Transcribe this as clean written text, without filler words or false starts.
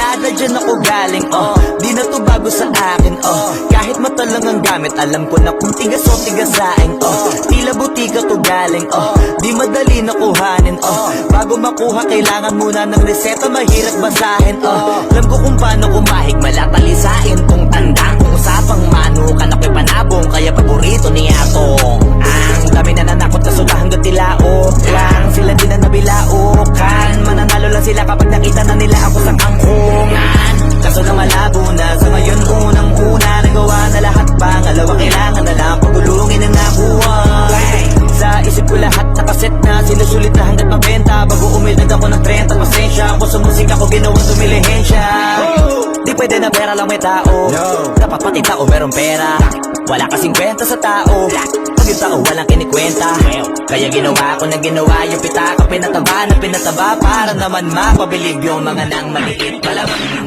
barkada, dyan ako galing, di na to bago sa akin, kahit mata lang ang gamit, alam ko na kung tigas o tigasain, tila butika to galing, di madali na kuhanin, bago makuha kailangan muna ng reseta, mahirap basahin, alam ko kung paano kumahig, malatalisain tong tandang, kung usapang manukan ako'y panabong, kaya paborito ni Atong. Ang dami na nanakot na suga hanggang tilaok lang, sila din na nabilaukan, mananalo lang sila kapag nakita na nila ako sa kangkungan. Kaso na malabo na, sa ngayon unang-una nagawa na lahat, pangalawa kailangan na lang pagulungin ang nakuha. Sa isip ko lahat nakaset na, sinusulit na hanggat mabenta, bago umildag ako ng 30, pasensya ako sa musika ko ginawang dumilihensya. Di pwede na pera lang may tao, dapat pati tao merong pera, wala kasing kwenta sa tao, pag yung tao walang kinikwenta. Kaya ginawa ko na ginawa yung pitaka, pinataba na pinataba, para naman mapabilib yung mga nang maliit. Malamang